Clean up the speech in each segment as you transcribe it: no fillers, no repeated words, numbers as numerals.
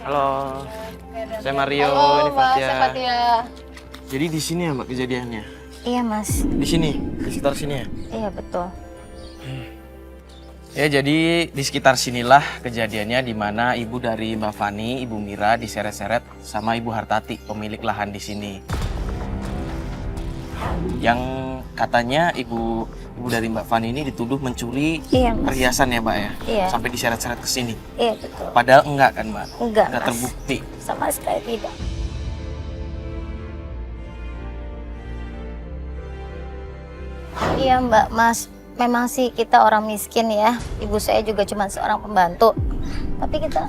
Halo, saya Mario, Halo, ini Mbak, Fatia. saya Fatia. Jadi di sini ya Mbak kejadiannya? Iya mas. Di sini, di sekitar sini ya? Iya betul. Ya jadi di sekitar sinilah kejadiannya di mana ibu dari Mbak Fani, Ibu Mira diseret-seret sama Ibu Hartati, pemilik lahan di sini. Yang katanya ibu dari Mbak Fani ini dituduh mencuri Iya, Mas. perhiasan ya Mbak ya? Iya. Sampai diseret-seret ke sini. Iya betul. Padahal enggak kan Mbak? Enggak, Enggak Mas. terbukti. Sama sekali tidak. Iya Mbak, Mas. Memang sih kita orang miskin ya. Ibu saya juga cuma seorang pembantu. Tapi kita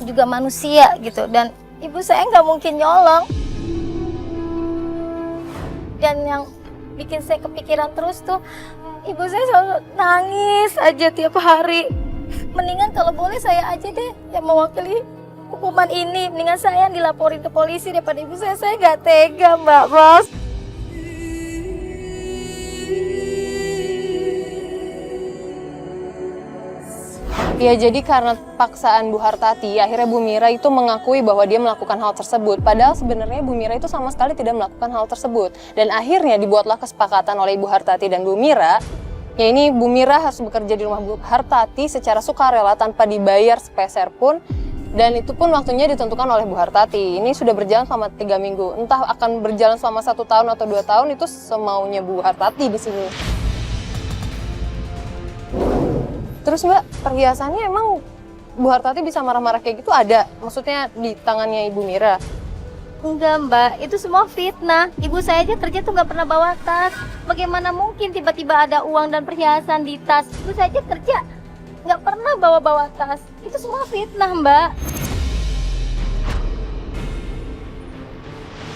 juga manusia gitu. Dan ibu saya nggak mungkin nyolong. Dan yang bikin saya kepikiran terus tuh, ibu saya selalu nangis aja tiap hari. Mendingan kalau boleh saya aja deh yang mewakili hukuman ini. Mendingan saya yang dilaporin ke polisi daripada ibu saya. Saya nggak tega Mbak Bos. Ya jadi karena paksaan Bu Hartati, akhirnya Bu Mira itu mengakui bahwa dia melakukan hal tersebut. Padahal sebenarnya Bu Mira itu sama sekali tidak melakukan hal tersebut. Dan akhirnya dibuatlah kesepakatan oleh Ibu Hartati dan Bu Mira. Ya ini Bu Mira harus bekerja di rumah Bu Hartati secara sukarela tanpa dibayar sepeser pun. Dan itu pun waktunya ditentukan oleh Bu Hartati. Ini sudah berjalan selama 3 minggu. Entah akan berjalan selama 1 tahun atau 2 tahun, itu semaunya Bu Hartati di sini. Terus Mbak, perhiasannya emang Bu Hartati bisa marah-marah kayak gitu ada? Maksudnya di tangannya Ibu Mira? Enggak Mbak, itu semua fitnah. Ibu saya aja kerja tuh nggak pernah bawa tas. Bagaimana mungkin tiba-tiba ada uang dan perhiasan di tas? Ibu saya aja kerja nggak pernah bawa-bawa tas. Itu semua fitnah Mbak.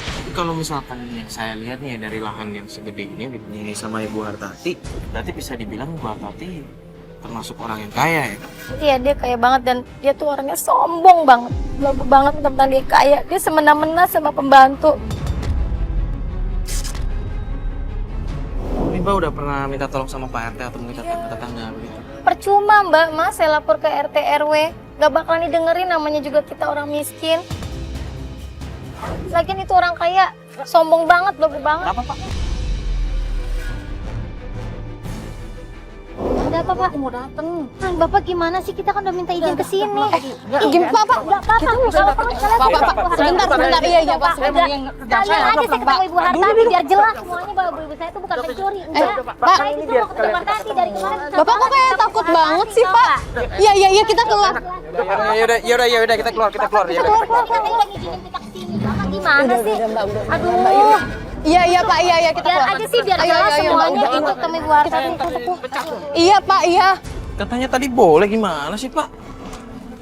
Tapi kalau misalkan yang saya lihat nih dari lahan yang segede ini sama Ibu Hartati, berarti bisa dibilang Ibu Hartati termasuk orang yang kaya ya? Iya dia kaya banget dan dia tuh orangnya sombong banget. Belagu banget tentang dia kaya. Dia semena-mena sama pembantu. Ini Mbak udah pernah minta tolong sama Pak RT atau minta tetangga begitu? Percuma Mbak, Mas saya lapor ke RT RW. Gak bakalan didengerin, namanya juga kita orang miskin. Lagian itu orang kaya, sombong banget, belagu banget. Kenapa Pak? Ada apa Pak? Mau dateng. Nah, Bapak gimana sih? Kita kan udah minta izin ke sini. Gimana Pak? Enggak apa-apa. Pak, sebentar, iya Pak. Kalian aja saya ketemu Ibu Hartati biar jelas semuanya bahwa ibu saya itu bukan pencuri. Enggak. Pak, Saya itu mau ketemu Hartati dari kemarin. Bapak kok kayak takut banget sih Pak? Iya kita keluar. Yaudah, kita keluar. Kita keluar. Kita lagi izinin kita ke sini. Bapak gimana sih? Aduh. Iya Pak, iya kita Biar keluar. aja sih biar jelas semuanya itu ketemu Ibu Hartati. Iya Pak, iya. Katanya tadi boleh, gimana sih Pak?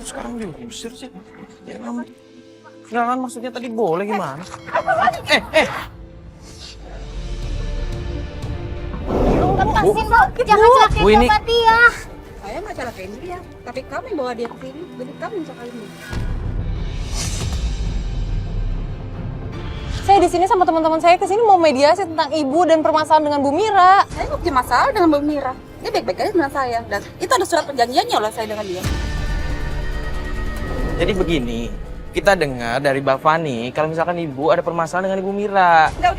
Sekarang diusir sih. Ya kan, nggak kan maksudnya tadi boleh gimana? Lepasin Bu, jangan Bu, celakain ini- Bapak dia. Saya nggak celakain dia, tapi kamu yang bawa dia ke sini, jadi kamu yang celakain dia. Saya di sini sama teman-teman saya ke sini mau mediasi tentang ibu dan permasalahan dengan Bu Mira. Saya nggak punya masalah dengan Mbak Mira. Dia baik-baik aja dengan saya, dan itu ada surat perjanjiannya oleh saya dengan dia. Jadi begini, kita dengar dari Mbak Fani kalau misalkan Ibu ada permasalahan dengan Ibu Mira. Udah.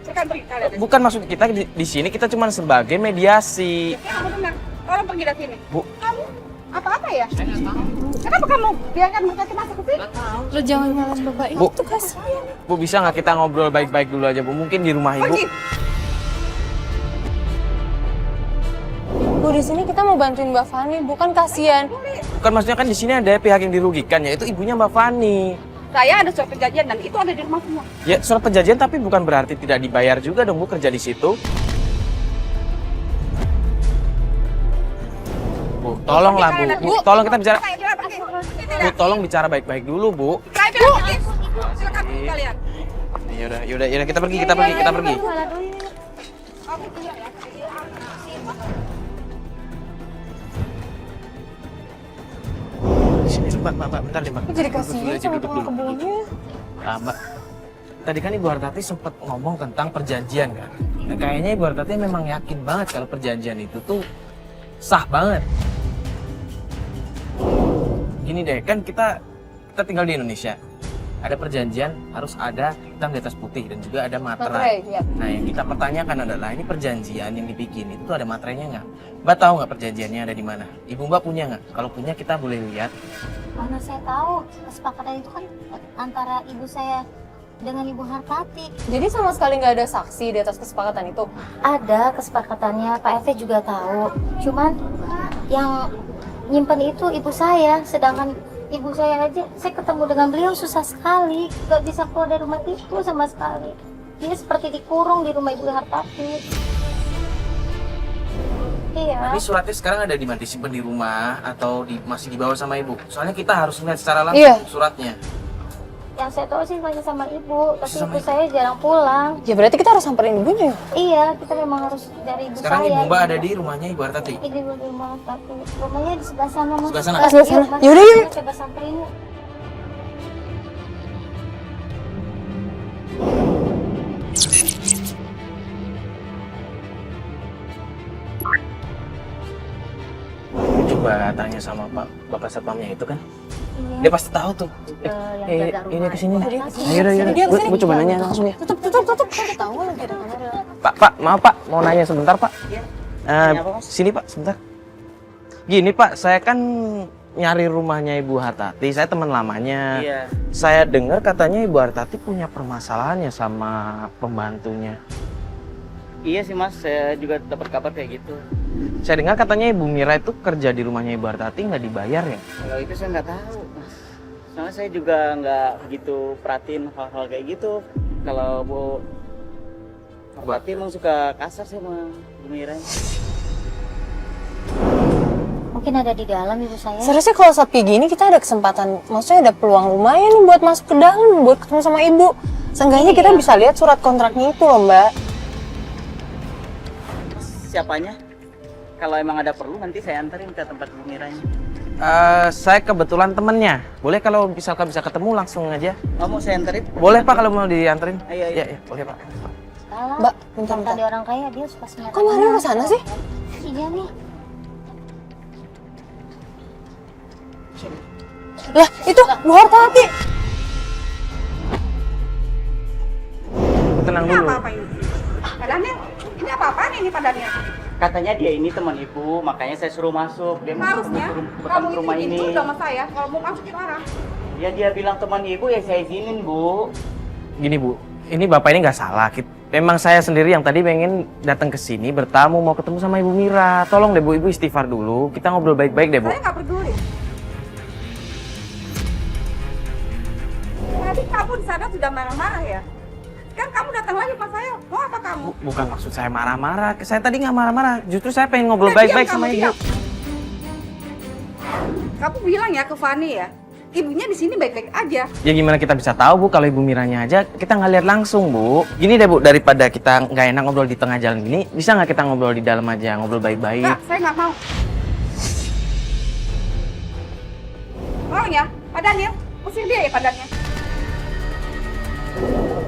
Silakan pergi kalian. Bukan maksud kita di sini kita cuma sebagai mediasi. Ya, kamu dengar, tolong pergi dari sini. Bu, Kamu apa-apa ya? Saya nggak tahu. Kenapa kamu biarkan mereka masuk ke sini? Lo jangan nyalain Bapak Bu, Bu bisa nggak kita ngobrol baik-baik dulu aja Bu? Mungkin di rumah Ibu. Pergi. Bu, di sini kita mau bantuin Mbak Fani, bukan kasihan. Bukan maksudnya kan di sini ada pihak yang dirugikan, yaitu ibunya Mbak Fani. Saya ada surat perjanjian dan itu ada di rumah semua. Ya surat perjanjian tapi bukan berarti tidak dibayar juga dong Bu kerja di situ. Bu, tolonglah Bu. Bu, tolong kita bicara. Bu, tolong bicara baik-baik dulu Bu. Saya bilang pergi. Silakan pergi kalian. Yaudah, kita pergi. Sini, Mbak, bentar deh, Mbak. Jadi kasihan sama Duduk tukang dulu. kebunnya. Mbak, tadi kan Ibu Hartati sempat ngomong tentang perjanjian kan. Nah, kayaknya Ibu Hartati memang yakin banget kalau perjanjian itu tuh sah banget. Gini deh, kan kita kita tinggal di Indonesia. Ada perjanjian harus ada hitam di atas putih dan juga ada materai. Materai, ya. Nah, yang kita pertanyakan adalah ini perjanjian yang dibikin itu tuh ada materainya nggak? Mbak tahu nggak perjanjiannya ada di mana? Ibu Mbak punya nggak? Kalau punya kita boleh lihat. Mana saya tahu kesepakatan itu kan antara ibu saya dengan Ibu Hartati. Jadi sama sekali nggak ada saksi di atas kesepakatan itu? Ada kesepakatannya, Pak RT juga tahu. Cuman yang nyimpen itu ibu saya, sedangkan ibu saya aja, saya ketemu dengan beliau susah sekali, nggak bisa keluar dari rumah itu sama sekali. Dia seperti dikurung di rumah Ibu Hartati. Iya. Ini suratnya sekarang ada di mana? Disimpan di rumah atau masih dibawa sama ibu? Soalnya kita harus melihat secara langsung Iya. suratnya. Yang saya tahu sih masih sama ibu, tapi Sama ibu ibu. saya jarang pulang. Ya berarti kita harus samperin ibunya ya? Iya, kita memang harus dari ibu Sekarang saya. ibu Mbak ada di rumahnya Ibu Hartati. Di rumah Hartati. Rumahnya di sebelah sana, Mas. Sebelah sana? Sebelah sana. Mas. Yaudah, yuk. Coba samperin yuk. Coba tanya sama Bapak Satpamnya itu kan. Iya. Dia pasti tahu tuh. Yang jaga Ini rumah. kesini nih. Iya, Yaudah, Dia yaudah. kesini. Gue coba nanya langsung ya. Tutup. Kita tahu lagi ada kamera. Pak, maaf Pak, mau nanya sebentar Pak. Iya. Eh, Nanya apa, Mas? sini Pak, sebentar. Gini Pak, saya kan nyari rumahnya Ibu Hartati, saya teman lamanya. Iya. Saya dengar katanya Ibu Hartati punya permasalahannya sama pembantunya. Iya sih Mas, saya juga dapat kabar kayak gitu. Saya dengar katanya Ibu Mira itu kerja di rumahnya Ibu Hartati nggak dibayar ya? Kalau itu saya nggak tahu, Mas. Soalnya saya juga nggak begitu perhatiin hal-hal kayak gitu. Kalau Bu Hartati emang suka kasar sih sama Bu Mira. Mungkin ada di dalam ibu saya. Seharusnya kalau saat kayak gini kita ada kesempatan, maksudnya ada peluang lumayan nih buat masuk ke dalam, buat ketemu sama ibu. Seenggaknya kita bisa lihat surat kontraknya itu loh Mbak. Siapanya? Kalau emang ada perlu nanti saya anterin ke tempat Bu Miranya. Saya kebetulan temennya. Boleh kalau misalkan bisa ketemu langsung aja? Oh, mau saya anterin? Boleh Pak kalau mau dianterin? Ayo, ayo. Iya, boleh Pak. Salah. Mbak, bentar. Tadi orang kaya dia suka senang. Kok Mario ke sana sih? Iya nih. Lah, itu Bu Hartati. Tenang Ini dulu. apa-apa ini? Pak Daniel, ini apa-apaan ini Pak Daniel? Katanya dia ini teman ibu, makanya saya suruh masuk. Dia mau Harusnya ke kamu itu rumah izin ini. dulu sama saya kalau mau masukin orang. Ya dia bilang teman ibu, ya saya izinin Bu. Gini Bu, ini Bapak ini nggak salah. Memang saya sendiri yang tadi pengen datang ke sini bertamu mau ketemu sama Ibu Mira. Tolong deh Bu, Ibu istighfar dulu. Kita ngobrol baik-baik deh Bu. Saya nggak peduli. Tadi kamu di sana sudah marah-marah ya? Kan kamu datang lagi sama saya. Mau apa kamu? Bukan maksud saya marah-marah. Saya tadi nggak marah-marah. Justru saya pengen ngobrol Udah, baik-baik diam, sama kamu Ibu. diam. Kamu bilang ya ke Fani ya, ibunya di sini baik-baik aja. Ya gimana kita bisa tahu Bu kalau Ibu Miranya aja kita nggak lihat langsung Bu. Gini deh Bu, daripada kita nggak enak ngobrol di tengah jalan gini, bisa nggak kita ngobrol di dalam aja, ngobrol baik-baik. Enggak, saya nggak mau. Mau ya, Pak Daniel? Usir dia ya Pak Daniel.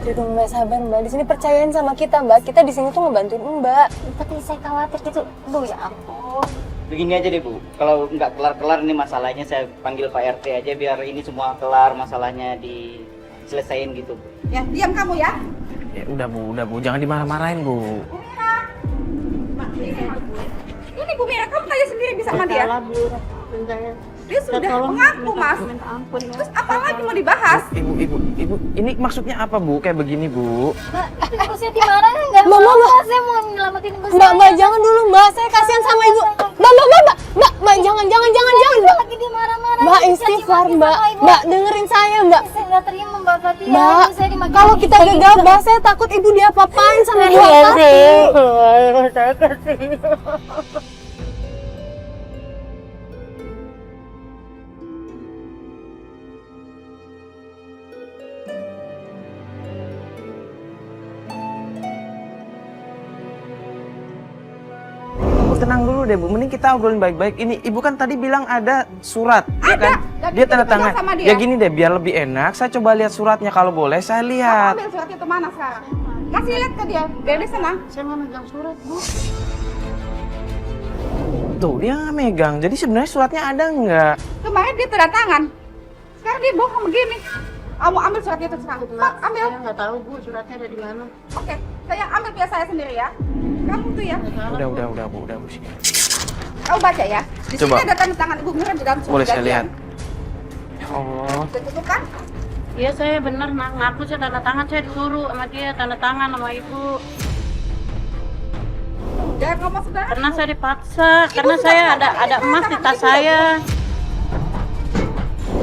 Aduh Mbak, sabar Mbak. Di sini percayain sama kita Mbak. Kita di sini tuh ngebantuin Mbak. Tapi saya khawatir gitu. Aduh ya ampun. Begini aja deh Bu, kalau nggak kelar-kelar nih masalahnya saya panggil Pak RT aja biar ini semua kelar masalahnya diselesain gitu. Ya, diam kamu ya. Ya udah Bu, jangan dimarah-marahin Bu. Ini Bu Mira, kamu tanya sendiri bisa sama dia. Dia sudah mengaku, Mas. Terus apa lagi mau dibahas? Ibu, ini maksudnya apa Bu? Kayak begini Bu. Mbak, ibu saya dimarahin nggak? Mbak, apa-apa, saya mau nyelamatin ibu saya. Mbak, jangan dulu Mbak. Saya kasihan sama ibu. Mbak, jangan. Mbak. Lagi dia marah-marah. Mbak, Dia istighfar caci-maki Mbak. sama ibu. Mbak, dengerin saya Mbak. Saya nggak terima Mbak Fatia. Mbak, Ibu saya dimaki-maki. kalau kita gegabah, saya takut ibu diapa-apain sama Bu Hartati. Bu, tenang dulu deh Bu, mending kita obrolin baik-baik. Ini Ibu kan tadi bilang ada surat, ya kan? dan Dia itu tanda dipegang tangan. sama dia. Ya gini deh, biar lebih enak. Saya coba lihat suratnya kalau boleh. Saya Kamu lihat. ambil surat itu mana sekarang? Kasih lihat ke dia, biar dia senang. Saya mau megang surat, Bu. Tuh, dia nggak megang. Jadi sebenarnya suratnya ada nggak? Kemarin dia tanda tangan. Sekarang dia bohong begini. Kamu ambil suratnya itu sekarang. Pak, ambil. Saya nggak tahu Bu, suratnya ada di mana. Oke, saya ambil biar saya sendiri ya. Kamu tuh ya. Udah, Bu. Udah, Bu. Kamu baca ya. Di Coba. sini ada tanda tangan Ibu Mira di dalam surat Boleh saya perjanjian. lihat? Ya Allah. Udah tutup kan? Iya saya benar ngaku saya tanda tangan, saya disuruh sama dia tanda tangan sama Ibu. Jangan ngomong sembarangan. Karena saya dipaksa, karena saya ada emas di tas saya.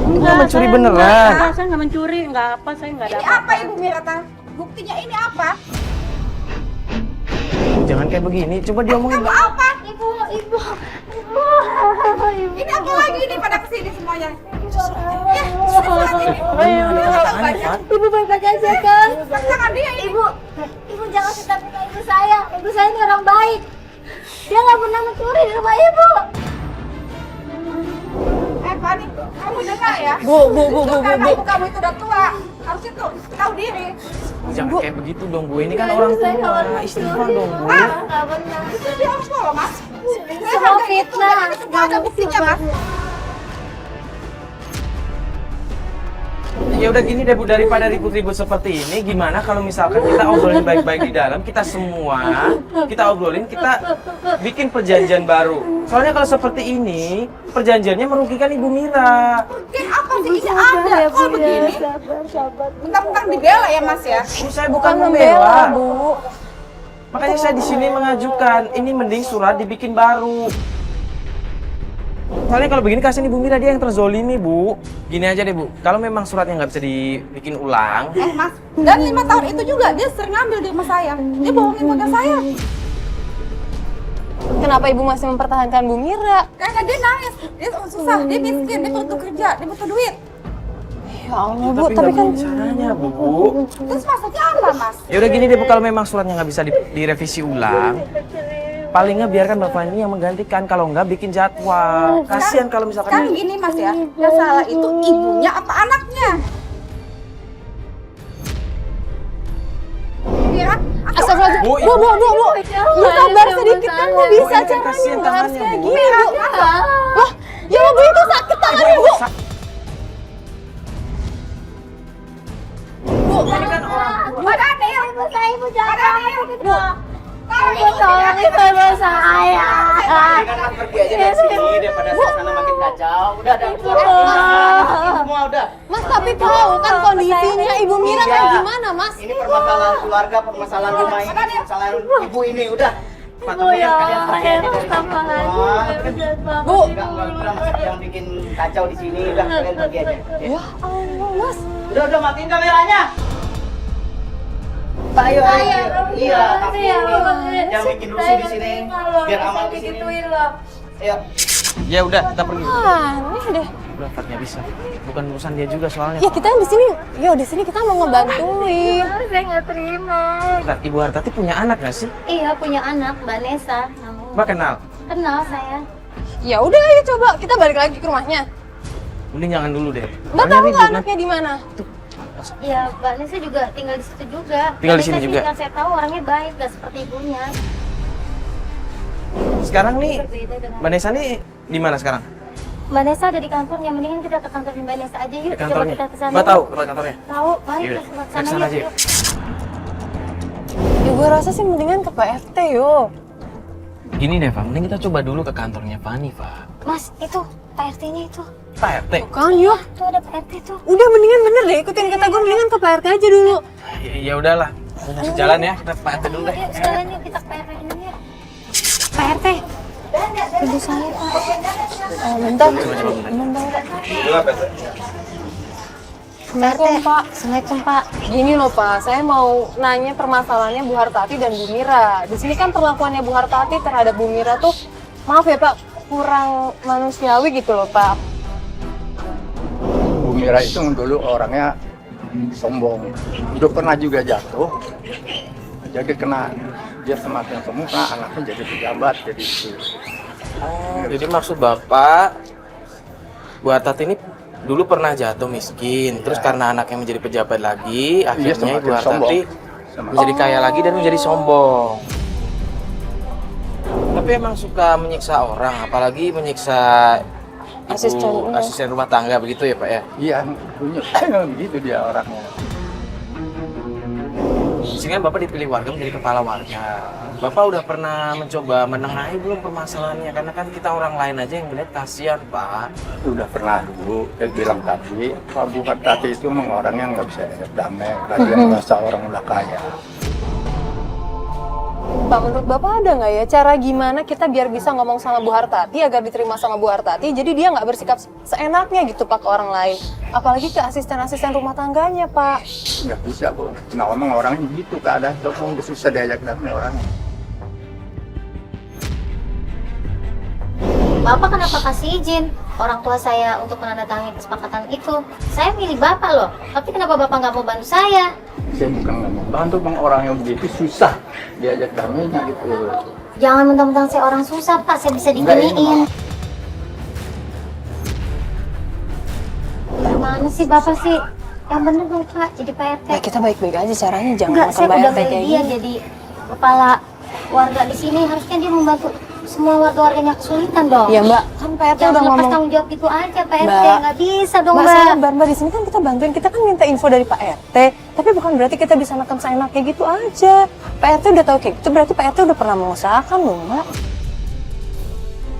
Nggak mencuri saya beneran. Enggak, saya nggak mencuri, nggak apa, saya nggak ada Ini apa Ibu Mira? Buktinya ini apa? Jangan kayak begini. Coba diomongin. Kamu apa? Ibu. Ini apa lagi ini pada kesini semuanya? Ya, Ibu baik-baik aja kan? tangan dia ini. Ibu jangan fitnah ibu saya. Ibu saya ini orang baik. Dia nggak pernah mencuri di rumah ibu. Fani, kamu dengar ya? Bu. Karena ibu kamu itu udah tua, harus itu tahu diri. Jangan kayak begitu dong, Bu. Ini kan orang tua. Istighfar dong, Bu. Nggak benar. Itu dia harus loh, Mas. Semua fitnah. Semua ada buktinya, Mas. Ya udah gini deh, Bu, daripada ribut-ribut seperti ini, gimana kalau misalkan kita obrolin baik-baik di dalam, kita semua obrolin, kita bikin perjanjian baru. Soalnya kalau seperti ini, perjanjiannya merugikan Ibu Mira. Mungkin apa sih ini ada? Kalau begini, mentang-mentang dibela ya, Mas ya? Bu, saya bukan membela, Bu. Makanya saya di sini mengajukan, ini mending surat dibikin baru. Soalnya kalau begini kasihan Ibu Mira, dia yang terzolimi, Bu. Gini aja deh, Bu. Kalau memang suratnya nggak bisa dibikin ulang, Mas, dan 5 tahun itu juga dia sering ngambil di rumah saya. Dia bohongin keluarga saya. Kenapa ibu masih mempertahankan Bu Mira? Karena dia nangis, dia susah, dia miskin, dia butuh kerja, dia butuh duit. Ya Allah, Bu, tapi tapi nggak kan begini caranya, Bu. Terus maksudnya apa, Mas? Ya udah gini deh, Bu. Kalau memang suratnya nggak bisa direvisi ulang, paling nggak biarkan Bapak ini yang menggantikan. Kalau nggak bikin jadwal. Kasihan kalau misalkan Kan gini, Mas ya, yang salah itu ibunya apa anaknya? Mira, Astagfirullahaladzim. Bu, Bu. Bu, sabar sedikit kan, Bu. Bisa Bu, ini kan caranya, kasihan nggak harus tangannya, kayak Bu. gini, Bu. Wah, ya Allah, Bu, itu sakit tangannya, Bu. mana ada yang Ibu saya ibu jangan gitu. kalau Ibu tolong ibu saya. Kan pergi aja dari sini daripada suasana makin kacau. Udah ada semua udah. Mas, tapi tahu kan kondisinya Ibu Mira Iya. kayak gimana, Mas? Ini permasalahan keluarga, permasalahan rumah ini, permasalahan ibu ini udah. Ibu ya Allah, sama Bu. Enggak yang bikin kacau di sini, udah kalian pergi aja. Ya Allah, Mas. Udah matiin kameranya. Ayo. Iya, tapi jangan bikin rusuh di sini. Biar aman di sini. Ayo. ya udah kita pergi. Aneh deh. Udah, Fat, nggak bisa. Bukan urusan dia juga soalnya. Ya kita di sini, di sini kita mau ngebantuin. Saya nggak terima. Bentar, Ibu Hartati punya anak nggak sih? Iya punya anak Mbak Nesa. Mbak kenal? Kenal saya. Ya udah, ayo coba kita balik lagi ke rumahnya. Mending jangan dulu deh. Mbak Soalnya tahu ribut nggak nanti. anaknya di mana? Iya Mbak Nesa juga tinggal di situ juga. Tinggal di Mbak sini Nesa juga? Yang saya tahu orangnya baik, nggak seperti ibunya. Sekarang nih, Berbeda dengan Mbak Nesa nih di mana sekarang? Mbak Nesa ada di kantornya, mendingan kita ke kantor Mbak Nesa aja yuk. Di kantornya? Coba kita ke sana. Mbak tahu tempat kantornya? Tahu, mari Yaudah, kita ke kita kesana aja yuk. yuk. Ya gue rasa sih mendingan ke PRT yo. Gini deh, Pak. Mending kita coba dulu ke kantornya Fani, Pak. Mas, itu PRT-nya itu. Pak RT. Kan yuk. Tuh ada PRT tuh. Udah mendingan bener deh, ikutin kata gue, mendingan ke PRT aja dulu. Ya udahlah. Masuk jalan ya, kita ke Pak RT dulu deh. Yuk, sekalian yuk kita ke PRT dulu ya. PRT. Ibu saya, Pak. Oh, bentar. PRT, Pak. Assalamualaikum, Pak. Gini loh Pak, saya mau nanya permasalahannya Bu Hartati dan Bu Mira. Di sini kan perlakuannya Bu Hartati terhadap Bu Mira tuh, maaf ya Pak, kurang manusiawi gitu loh Pak. Bu Mira itu dulu orangnya sombong, udah pernah juga jatuh, jadi kena dia semakin sombong, anaknya jadi pejabat, jadi itu. Jadi maksud Bapak, Bu Hartati ini dulu pernah jatuh miskin, terus karena anaknya menjadi pejabat lagi, akhirnya semakin Ibu Hartati sombong. menjadi kaya lagi dan menjadi sombong. Tapi emang suka menyiksa orang, apalagi menyiksa asisten rumah tangga begitu ya Pak ya? Iya, punya begitu dia orangnya. Sehingga Bapak dipilih warga menjadi kepala warga. Bapak udah pernah mencoba menengahi belum permasalahannya? Karena kan kita orang lain aja yang melihat kasihan Pak. Udah pernah dulu, saya bilang tadi, Pak Bupati itu memang orangnya nggak bisa damai, lagi merasa orang udah kaya. Pak, menurut Bapak ada nggak ya cara gimana kita biar bisa ngomong sama Bu Hartati agar diterima sama Bu Hartati, jadi dia nggak bersikap seenaknya gitu Pak ke orang lain, apalagi ke asisten-asisten rumah tangganya Pak. Nggak bisa, Bu. Nah, memang orangnya gitu keadaan, udah susah diajak damai orangnya. Bapak kenapa kasih izin orang tua saya untuk menandatangani kesepakatan itu? Saya milih Bapak loh, tapi kenapa Bapak nggak mau bantu saya? Saya bukan nggak mau bantu, bang, orang yang begitu susah diajak damainya gitu. Jangan mentang-mentang saya orang susah Pak, saya bisa diginiin. Gimana sih Bapak sih? Yang bener dong Pak, jadi Pak RT. Ya kita baik-baik aja caranya, jangan Enggak, saya tambah udah RT milih kayak dia gini. jadi kepala warga di sini, harusnya dia membantu semua warga-warganya kesulitan dong. Ya Mbak, kan Pak RT Jangan udah lepas ngomong. tanggung jawab gitu aja Pak RT, Mbak. nggak bisa dong Mbak, Mbak. sabar Mbak, di sini kan kita bantuin, kita kan minta info dari Pak RT, tapi bukan berarti kita bisa neken seenaknya gitu aja. Pak RT udah tahu kayak gitu, berarti Pak RT udah pernah mengusahakan loh Mbak.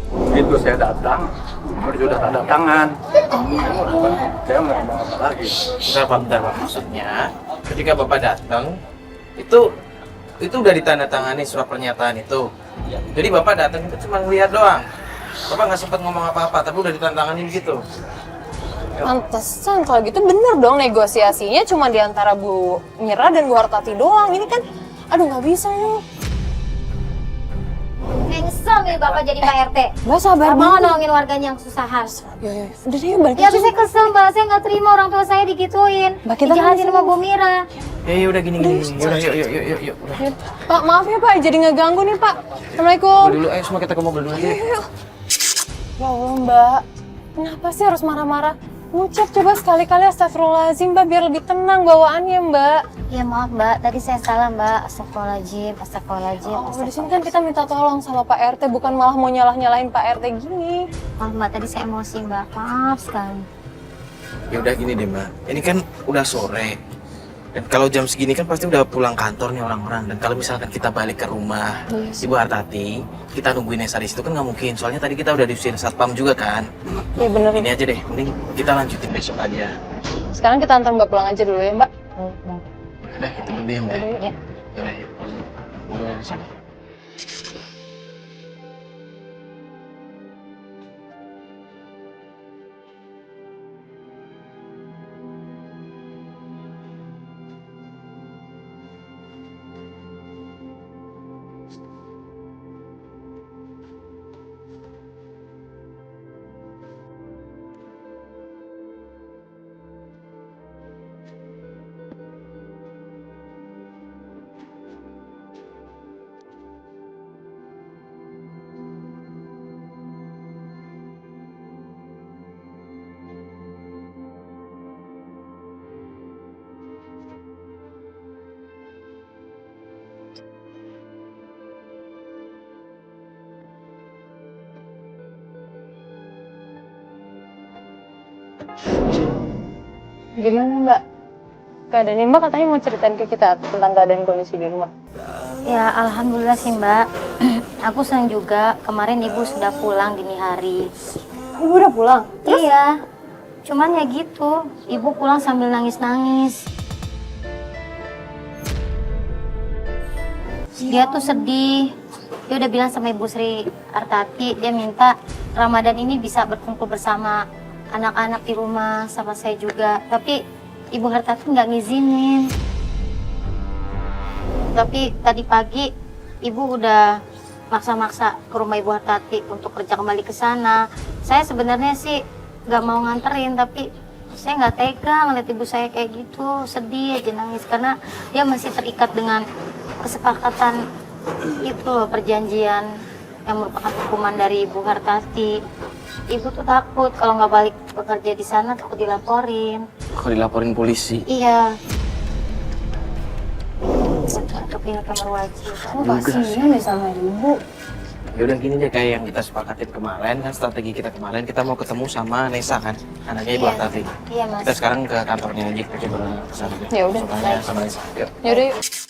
Begitu saya datang, sudah tanda tangan. Saya mau ngomong apa lagi? Bentar Pak. Maksudnya ketika Bapak datang itu udah ditandatangani surat pernyataan itu. Jadi Bapak datang itu cuma ngeliat doang. Bapak nggak sempat ngomong apa-apa, tapi udah ditandatangani gitu. Pantesan kalau gitu bener dong negosiasinya cuma di antara Bu Mira dan Bu Hartati doang. Ini kan, aduh nggak bisa nih. Nyesel nih Bapak jadi Pak RT. Mbak sabar Nggak mau banget. nolongin warganya yang kesusahan. Ya, udah deh balik Ya aja. bisa kesel Mbak, saya nggak terima orang tua saya digituin. Mbak, kita kan Dijahatin bisa- sama Bu Mira. Ya udah gini. Yaudah, yuk. Udah. Pak maaf ya Pak, jadi ngeganggu nih Pak. Assalamualaikum. Ngobrol dulu, ayo semua kita ke mobil dulu aja. Ya Allah Mbak, kenapa sih harus marah-marah? Ngucap coba sekali-kali astagfirullahaladzim Mbak, biar lebih tenang bawaannya Mbak. Ya maaf Mbak, tadi saya salah Mbak. Astagfirullahaladzim. Oh, di sini kan kita minta tolong sama Pak RT, bukan malah mau nyalah-nyalahin Pak RT gini. Maaf Mbak, tadi saya emosi Mbak. Maaf sekali. Ya udah gini deh Mbak, ini kan udah sore. Dan kalau jam segini kan pasti udah pulang kantor nih orang-orang. Dan kalau misalkan kita balik ke rumah Ibu Hartati, kita nungguin Nesa di situ kan nggak mungkin. Soalnya tadi kita udah diusir satpam juga kan. Iya bener. Ini aja deh, mending kita lanjutin besok aja. Sekarang kita antar Mbak pulang aja dulu ya Mbak. Udah, kita dulu ya Mbak. Ya. Yaudah, yuk. Udah di sini. Gimana Mbak? Keadaannya Mbak katanya mau ceritain ke kita tentang keadaan kondisi di rumah. Ya alhamdulillah sih Mbak. Aku senang juga kemarin Ibu sudah pulang dini hari. Ibu udah pulang? Iya. Cuman ya gitu, Ibu pulang sambil nangis-nangis. Dia tuh sedih. Dia udah bilang sama Ibu Sri Hartati, dia minta Ramadan ini bisa berkumpul bersama anak-anak di rumah sama saya juga. Tapi Ibu Hartati nggak ngizinin. Tapi tadi pagi Ibu udah maksa-maksa ke rumah Ibu Hartati untuk kerja kembali ke sana. Saya sebenarnya sih nggak mau nganterin, tapi saya nggak tega ngeliat ibu saya kayak gitu, sedih aja nangis karena dia masih terikat dengan kesepakatan itu loh, perjanjian yang merupakan hukuman dari Ibu Hartati. Ibu tuh takut kalau nggak balik bekerja di sana takut dilaporin. Kalau dilaporin polisi. Iya. Ke pihak yang berwajib. Oh kasihan deh sama Ibu. Yaudah gini deh, kayak yang kita sepakatin kemarin kan, strategi kita kemarin, kita mau ketemu sama Nesa kan, anaknya Ibu Iya. Artati. Iya, Mas. Kita sekarang ke kantornya aja, kita coba kesana deh. Ya udah, Tanya sama Nesa. Yuk. Yaudah yuk.